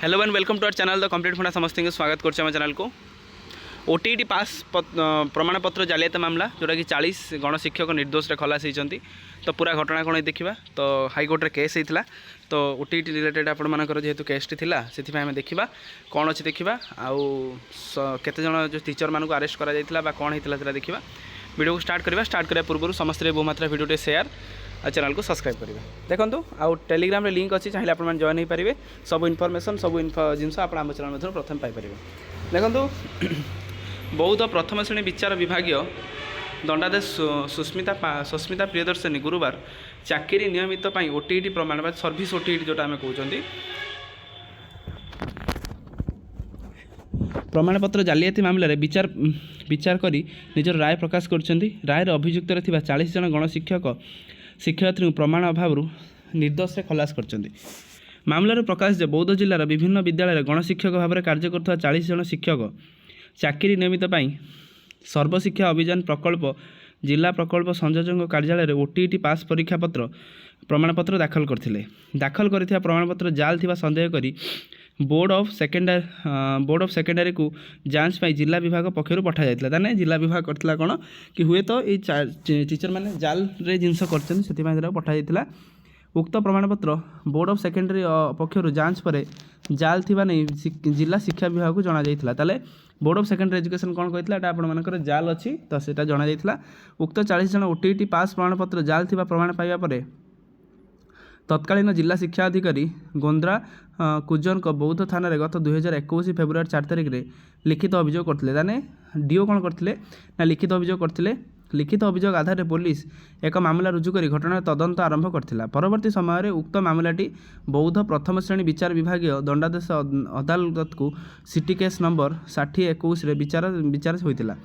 Hello and welcome to our channel the complete funda समस्त को स्वागत करछे हम चैनल को। ओटीईटी पास प्रमाणपत्र जालियात मामला जोटा कि 40 गणशिक्षक निर्दोष खलास होती। तो पूरा घटना कौन देखा तो हाईकोर्ट रे केस होता। तो ओटीईटी रिलेटेड आपर जेहेतु केसटी थिला से आम देखा कौन अच्छी देखा आउ केते जन जो टीचर मानक अरेस्ट करा कौन होता देखा। वीडियो को स्टार्ट करने पूर्व समस्त बहुमात्रा वीडियो शेयर और चैनल को सब्सक्राइब करेंगे। देखो आउ टेलीग्राम रे लिंक अच्छी चाहिए आप जॉइन हो पारे। सब इनफॉरमेशन सब जिनस आप चैनल प्रथम पाइपर। देखो बौद्ध प्रथम श्रेणी विचार विभाग दंडादेश सुस्मिता प्रियदर्शनी गुरुवार चाकरी नियमित ओटीईटी प्रमाण सर्विस ओटीईटी जोटा आम कहते प्रमाणपत्र जालियाती मामलें विचार करी निजर राय प्रकाश कर राय अभियुक्त 40 जन गणशिक्षक शिक्षयित्री प्रमाण अभाव निर्दोष खलास कर मामलार प्रकाश जे बौद्ध जिलार विभिन्न विद्यालय गणशिक्षक भाव में कार्य कर 40 जन शिक्षक चाकरी नियमित सर्वशिक्षा अभियान प्रकल्प जिला प्रकल्प संयोजक कार्यालय ओटीईटी पास परीक्षा पत्र प्रमाणपत्र दाखल करते प्रमाणपत्र जाल थिबा संदेह करी बोर्ड ऑफ सेकेंडरी को जांच पाई जिला विभाग पक्षर पठा जाइतिला। ताने जिला विभाग करथिला कोन कि हुए तो ये टीचर माने जाल रे जिनस करछन सेति माने पठा जाइतिला। उक्त प्रमाणपत्र बोर्ड ऑफ सेकेंडरी पक्षर जांच पर जाल थिबा नै जिला शिक्षा विभाग को जना जाइतिला। ताले बोर्ड ऑफ सेकेंडरी एजुकेशन कौन कहता है आपण मानकर जाल अच्छी तो सेटा जना जाइतिला। उक्त 40 जन ओटीईटी पास प्रमाणपत्र जाल थिबा प्रमाण पाइबा परे तत्कालीन जिला शिक्षा अधिकारी गोंद्रा कुजन को बौद्ध थाना गत 2021 फेब्रुआरी 4 तारिख में लिखित अभियोग करते। ताने डीओ कौन करते ना लिखित अभियोग करते। लिखित अभियोग आधार पुलिस एक मामला रुजु कर घटनार तदंत आरंभ करथिला। परवर्ती समय उक्त मामलाटी बौद्ध प्रथम श्रेणी विचार विभाग दंडादेश अदालत को सिटी केस नंबर 6021 विचार होता।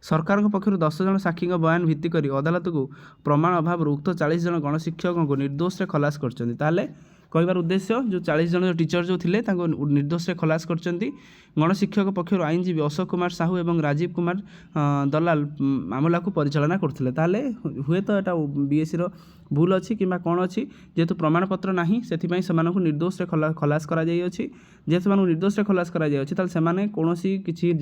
सरकार पक्षर 10 जन साक्षी बयान भित्ति कर अदालत को प्रमाण अभाव उक्त 40 जन गणशिक्षकों को निर्दोष खलास कर कहबार उद्देश्य जो 40 जन जो टीचर जो थे निर्दोष खलास कर गणशिक्षक पक्षर आईनजीवी अशोक कुमार साहू और राजीव कुमार दलाल मामला को परिचालना करते। ताले हुए तो यहाँ बीएससी भूल अच्छी कि कौन अच्छी जेहेतु प्रमाणपत्र ना से निर्दोष खलास कर जेहेतु निर्दोष खलास कर कौन किसी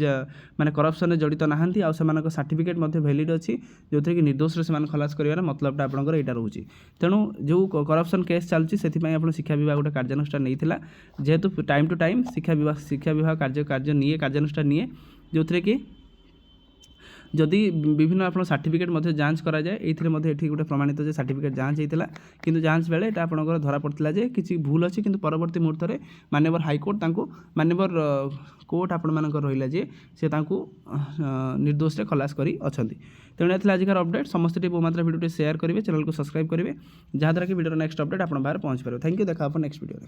माने करप्शन में जड़ित नहांती आ सर्टिफिकेट वैलिड अच्छी जो थी कि निर्दोष से खलास कर मतलब आपंकर यहाँ रोचे। तेणु जो करप्शन केस चलती से शिक्षा विभाग गोटे कार्यानुष्ठान नहीं जेहेतु टाइम टू टाइम शिक्षा विभाग कार्यानुष्ठान निए जो थी कि जदि विभिन्न आप सर्टिफिकेट जांच कराए ये गोटे प्रमाणित सर्टिफिकेट जांच होता कि जांच बेले ये आपंकर धरा पड़ा जे किसी भूल अच्छी कि परवर्ती मुहूर्त में माननीय हाईकोर्ट माननीय कोर्ट आपर रहा जे से निर्दोष खलास करी अछंती। तेणु ये आजिकार अपडेट समस्त बहुमात्रा वीडियो शेयर करेंगे चैनल को सब्सक्राइब करेंगे जहाँद्वारा कि वीडियो नेक्स्ट अपडेट आप बाहर पहुँच पारे। Thank you. देखा आप नेक्स्ट वीडियो।